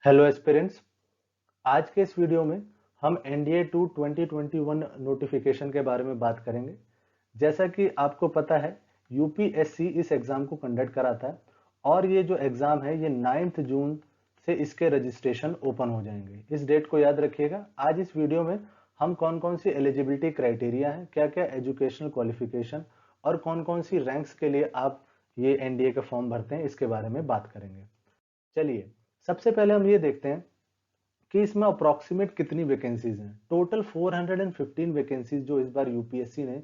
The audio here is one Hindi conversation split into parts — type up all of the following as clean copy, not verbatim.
Hello aspirants. आज के इस वीडियो में हम एनडीए 2 2021 नोटिफिकेशन के बारे में बात करेंगे। जैसा कि आपको पता है, यूपीएससी इस एग्जाम को कंडक्ट कराता है और ये जो एग्जाम है ये 9 जून से इसके रजिस्ट्रेशन ओपन हो जाएंगे। इस डेट को याद रखिएगा। आज इस वीडियो में हम कौन कौन सी एलिजिबिलिटी क्राइटेरिया है, क्या क्या एजुकेशनल क्वालिफिकेशन और कौन कौन सी रैंक्स के लिए आप ये एनडीए का फॉर्म भरते हैं, इसके बारे में बात करेंगे। चलिए, सबसे पहले हम ये देखते हैं कि इसमें अप्रोक्सीमेट कितनी वैकेंसीज हैं। टोटल 415 वैकेंसीज जो इस बार यूपीएससी ने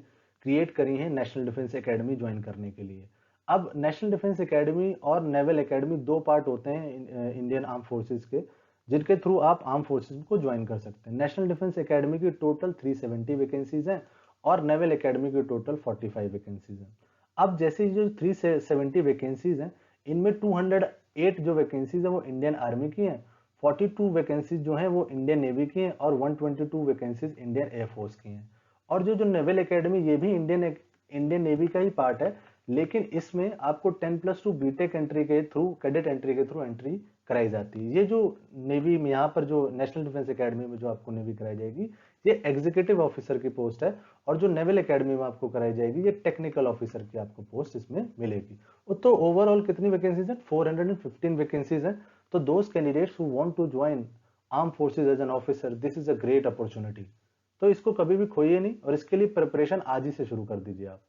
क्रिएट करी हैं नेशनल डिफेंस एकेडमी ज्वाइन करने के लिए। अब नेशनल डिफेंस एकेडमी और नेवल एकेडमी दो पार्ट होते हैं इंडियन आर्म फोर्सेज के, जिनके थ्रू आप आर्म फोर्सेज को ज्वाइन कर सकते हैं। नेशनल डिफेंस एकेडमी की टोटल 370 वैकेंसीज हैं और नेवल एकेडमी की टोटल 45 वैकेंसीज हैं। अब जैसे जो 370 वैकेंसीज हैं, इनमें 208 जो वैकेंसीज है वो इंडियन आर्मी की हैं, 42 वैकेंसीज जो हैं वो इंडियन नेवी की हैं और 122 वैकेंसीज इंडियन एयरफोर्स की हैं। और जो जो नेवल एकेडमी, ये भी इंडियन नेवी का ही पार्ट है, लेकिन इसमें आपको 10+2 बीटेक एंट्री के थ्रू, कैडेट एंट्री के थ्रू एंट्री कराई जाती है। ये जो नेवी में यहाँ पर जो नेशनल डिफेंस एकेडमी में जो आपको नेवी कराई जाएगी, ये एग्जीक्यूटिव ऑफिसर की पोस्ट है, और जो नेवल एकेडमी में आपको कराई जाएगी ये टेक्निकल ऑफिसर की आपको पोस्ट इसमें मिलेगी। तो ओवरऑल कितनी वैकेंसीज है? 415 वैकेंसीज है। तो those candidates who want to join armed forces as an officer, this is a great opportunity। तो इसको कभी भी खोइए नहीं और इसके लिए प्रिपरेशन आज ही से शुरू कर दीजिए आप।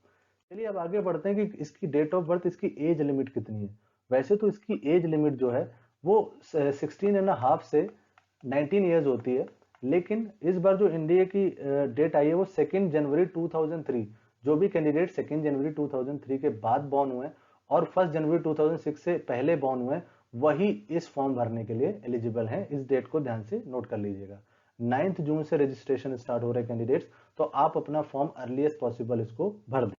चलिए अब आगे बढ़ते हैं कि इसकी डेट ऑफ बर्थ, इसकी एज लिमिट कितनी है। वैसे तो इसकी एज लिमिट जो है वो 16.5 से 19 ईयर्स होती है, लेकिन इस बार जो इंडिया की डेट आई है वो 2 जनवरी 2003। जो भी कैंडिडेट 2 जनवरी 2003 के बाद बॉर्न हुए और 1 जनवरी 2006 से पहले बॉर्न हुए, वही इस फॉर्म भरने के लिए एलिजिबल हैं। इस डेट को ध्यान से नोट कर लीजिएगा। 9 जून से रजिस्ट्रेशन स्टार्ट हो रहे हैं कैंडिडेट्स, तो आप अपना फॉर्म अर्लीस्ट पॉसिबल इसको भर दें।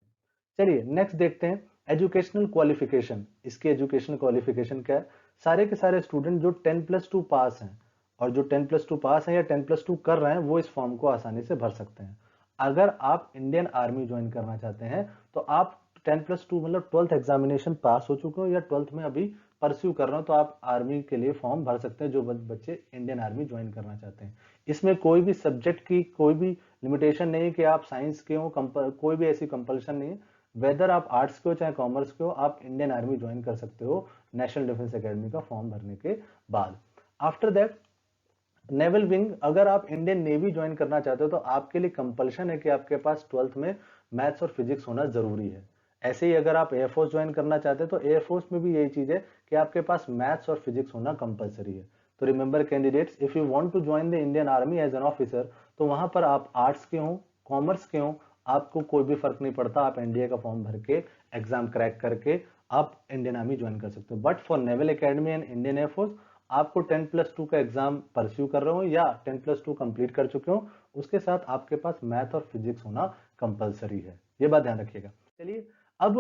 चलिए नेक्स्ट देखते हैं एजुकेशनल क्वालिफिकेशन। इसकी एजुकेशनल क्वालिफिकेशन क्या है? सारे के सारे स्टूडेंट जो 10+2 पास हैं, और जो 10+2 पास हैं या 10+2 कर रहे हैं, वो इस फॉर्म को आसानी से भर सकते हैं। अगर आप इंडियन आर्मी ज्वाइन करना चाहते हैं तो आप 10+2 मतलब 12th एग्जामिनेशन पास हो चुके हो या 12th में अभी परस्यू कर रहे हो, तो आप आर्मी के लिए फॉर्म भर सकते हैं, जो बच्चे इंडियन आर्मी ज्वाइन करना चाहते हैं। इसमें कोई भी सब्जेक्ट की कोई भी लिमिटेशन नहीं है कि आप साइंस के हो, कोई भी ऐसी कंपल्शन नहीं है। वेदर आप आर्ट्स के हो चाहे कॉमर्स के हो, आप इंडियन आर्मी ज्वाइन कर सकते हो नेशनल डिफेंस एकेडमी का फॉर्म भरने के बाद। आफ्टर दैट नेवल विंग, अगर आप इंडियन नेवी ज्वाइन करना चाहते हो तो आपके लिए कंपल्शन है कि आपके पास 12th में मैथ्स और फिजिक्स होना जरूरी है। ऐसे ही अगर आप एयरफोर्स ज्वाइन करना चाहते हो तो एयरफोर्स में भी यही चीज है कि आपके पास मैथ्स और फिजिक्स होना कंपलसरी है। तो remember candidates, if you want to join the Indian army as an officer, तो वहां पर आप आर्ट्स के हो, कॉमर्स के हो, आपको कोई भी फर्क नहीं पड़ता। आप एनडीए का फॉर्म भर के एग्जाम क्रैक करके आप इंडियन आर्मी ज्वाइन कर सकते हो। But for naval academy and Indian air force, आपको 10+2 का एग्जाम परस्यू कर रहे हो या 10+2 कंप्लीट कर चुके हो, उसके साथ आपके पास मैथ और फिजिक्स होना कंपलसरी है। ये बात ध्यान रखिएगा। चलिए अब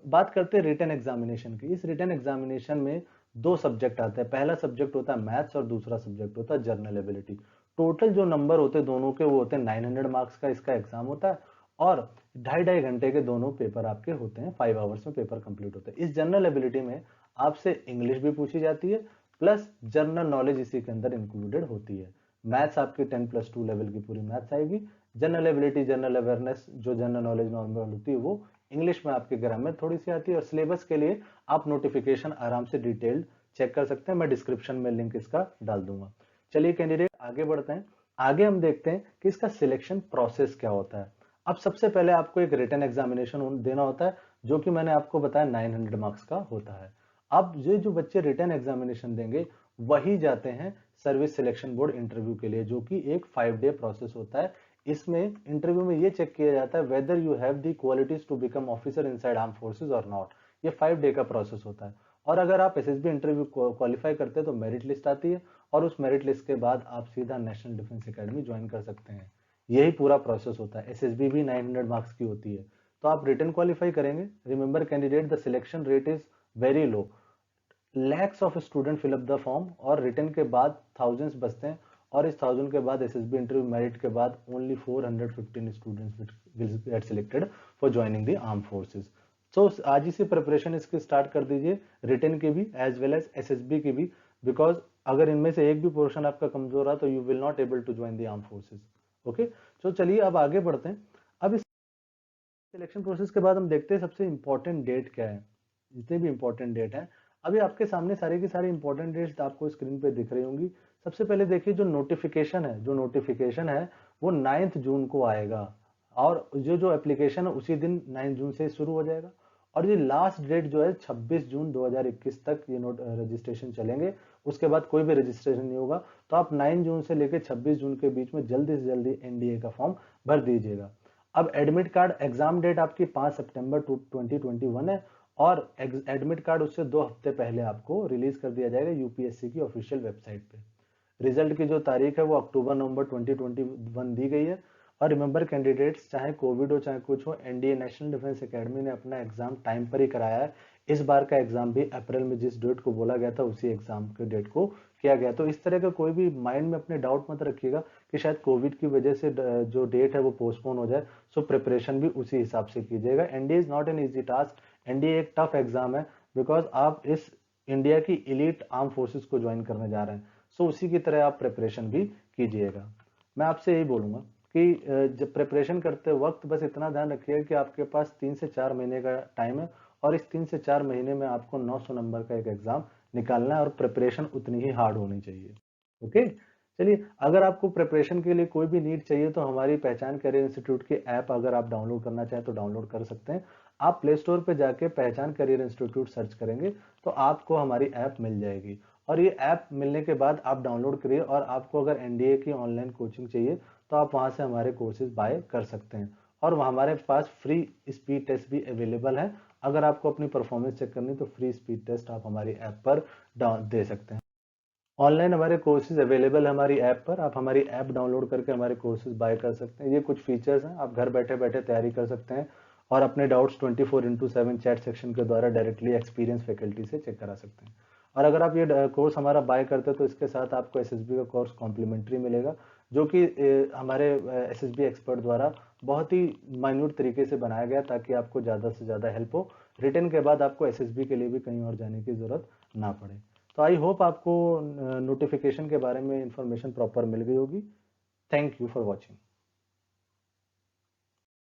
बात करते हैं रिटन एग्जामिनेशन की। इस रिटन एग्जामिनेशन में दो सब्जेक्ट आते हैं। पहला सब्जेक्ट होता है मैथ्स और दूसरा सब्जेक्ट होता है जनरल एबिलिटी। टोटल जो नंबर होते हैं दोनों के वो होते हैं 900 मार्क्स का इसका एग्जाम होता है, और 2.5 घंटे के दोनों पेपर आपके होते हैं। 5 आवर्स में पेपर कंप्लीट होते हैं। इस जनरल एबिलिटी में आपसे इंग्लिश भी पूछी जाती है, प्लस जनरल नॉलेज इसी के अंदर इंक्लूडेड होती है। मैथ्स आपकी 10+2 लेवल की पूरी मैथ्स आएगी। जनरल एबिलिटी, जनरल अवेयरनेस, जो जनरल नॉलेज नॉर्मल होती है, वो इंग्लिश में आपके ग्रामर थोड़ी सी आती है। और सिलेबस के लिए आप नोटिफिकेशन आराम से डिटेल्ड चेक कर सकते हैं। मैं डिस्क्रिप्शन में लिंक इसका डाल दूंगा। चलिए कैंडिडेट आगे बढ़ते हैं। आगे हम देखते हैं कि इसका सिलेक्शन प्रोसेस क्या होता है। अब सबसे पहले आपको एक रिटन एग्जामिनेशन देना होता है, जो कि मैंने आपको बताया 900 मार्क्स का होता है। अब ये जो बच्चे रिटन एग्जामिनेशन देंगे वही जाते हैं सर्विस सिलेक्शन बोर्ड इंटरव्यू के लिए, जो कि एक 5 डे प्रोसेस होता है। इसमें इंटरव्यू में ये चेक किया जाता है whether you have the qualities to become officer inside arm forces और नॉट। ये 5 डे का प्रोसेस होता है। और अगर आप एसएसबी इंटरव्यू क्वालिफाई करते हैं तो मेरिट लिस्ट आती है, और उस मेरिट लिस्ट के बाद आप सीधा नेशनल डिफेंस एकेडमी ज्वाइन कर सकते हैं। यही पूरा प्रोसेस होता है। एसएसबी भी 900 मार्क्स की होती है। तो आप रिटन क्वालिफाई करेंगे। Remember candidate, the selection rate is very low. Lakhs of student fill up the form, और रिटर्न के बाद थाउजेंड्स बचते हैं, और इस 1000 के बाद एसएसबी इंटरव्यू मेरिट के बाद only 415 students will get selected for joining the arm forces. सो आज ही से प्रिपरेशन इसकी स्टार्ट कर दीजिए, रिटर्न की भी एज वेल एज एसएसबी की भी, बिकॉज अगर इनमें से एक भी पोर्शन आपका कमजोर रहा तो you will not able to join the arm forces. Okay, तो चलिए अब आगे बढ़ते हैं। अब इस सिलेक्शन प्रोसेस के बाद हम देखते हैं सबसे इंपॉर्टेंट डेट क्या है, जितने भी इंपॉर्टेंट डेट है। अभी आपके सामने सारे की सारी इंपॉर्टेंट डेट्स आपको स्क्रीन पे दिख रही होंगी। सबसे पहले देखिए जो नोटिफिकेशन है वो 9 जून को आएगा, और जो जो एप्लीकेशन है उसी दिन 9 जून से शुरू हो जाएगा। और ये लास्ट डेट जो है 26 जून 2021 तक ये रजिस्ट्रेशन चलेंगे, उसके बाद कोई भी रजिस्ट्रेशन नहीं होगा। तो आप 9 जून से लेकर 26 जून के बीच में जल्दी से जल्दी एनडीए का फॉर्म भर दीजिएगा। अब एडमिट कार्ड एग्जाम डेट आपकी 5 सितंबर 2021 है, और एडमिट कार्ड उससे 2 हफ्ते पहले आपको रिलीज कर दिया जाएगा यूपीएससी की ऑफिशियल वेबसाइट पे। रिजल्ट की जो तारीख है वो अक्टूबर नवंबर 2021 दी गई है। और रिमेंबर कैंडिडेट्स, चाहे कोविड हो चाहे कुछ हो, एनडीए नेशनल डिफेंस एकेडमी ने अपना एग्जाम टाइम पर ही कराया है। इस बार का एग्जाम भी अप्रैल में जिस डेट को बोला गया था उसी एग्जाम के डेट को किया गया। तो इस तरह का कोई भी माइंड में अपने डाउट मत रखिएगा कि शायद कोविड की वजह से जो डेट है वो पोस्टपोन हो जाए। सो प्रिपरेशन भी उसी हिसाब से कीजिएगा। NDA is not an easy task, NDA एक टफ एग्जाम है, बिकॉज आप इस इंडिया की इलीट आर्म फोर्सेस को ज्वाइन करने जा रहे हैं। सो उसी की तरह आप प्रिपरेशन भी कीजिएगा। मैं आपसे यही बोलूंगा कि जब प्रिपरेशन करते वक्त बस इतना ध्यान रखिएगा कि आपके पास 3 से 4 महीने का टाइम है, और इस 3 से 4 महीने में आपको 900 नंबर का एक एग्जाम निकालना है, और प्रिपरेशन उतनी ही हार्ड होनी चाहिए। ओके, चलिए, अगर आपको प्रिपरेशन के लिए कोई भी नीड चाहिए तो हमारी पहचान करियर इंस्टीट्यूट की ऐप अगर आप डाउनलोड करना चाहें तो डाउनलोड कर सकते हैं। आप प्ले स्टोर पे जाके पहचान करियर इंस्टीट्यूट सर्च करेंगे तो आपको हमारी ऐप मिल जाएगी। और ये ऐप मिलने के बाद आप डाउनलोड करिए, और आपको अगर एनडीए की ऑनलाइन कोचिंग चाहिए तो आप वहां से हमारे कोर्सेज बाय कर सकते हैं। और हमारे पास फ्री स्पीड टेस्ट भी अवेलेबल है। अगर आपको अपनी परफॉर्मेंस चेक करनी तो फ्री स्पीड टेस्ट आप हमारी ऐप पर दे सकते हैं। ऑनलाइन हमारे कोर्सेज अवेलेबल है हमारी ऐप पर, आप हमारी ऐप डाउनलोड करके हमारे कोर्सेज बाय कर सकते हैं। ये कुछ फीचर्स हैं, आप घर बैठे बैठे तैयारी कर सकते हैं, और अपने डाउट्स 24/7 चैट सेक्शन के द्वारा डायरेक्टली एक्सपीरियंस फैकल्टी से चेक करा सकते हैं। और अगर आप ये कोर्स हमारा बाय करते हैं तो इसके साथ आपको एसएसबी का कोर्स कॉम्प्लीमेंट्री मिलेगा, जो कि हमारे एसएसबी एक्सपर्ट द्वारा बहुत ही माइन्यूट तरीके से बनाया गया ताकि आपको ज़्यादा से ज़्यादा हेल्प हो। रिटर्न के बाद आपको एसएसबी के लिए भी कहीं और जाने की ज़रूरत ना पड़े। तो आई होप आपको नोटिफिकेशन के बारे में इंफॉर्मेशन प्रॉपर मिल गई होगी। Thank you for watching.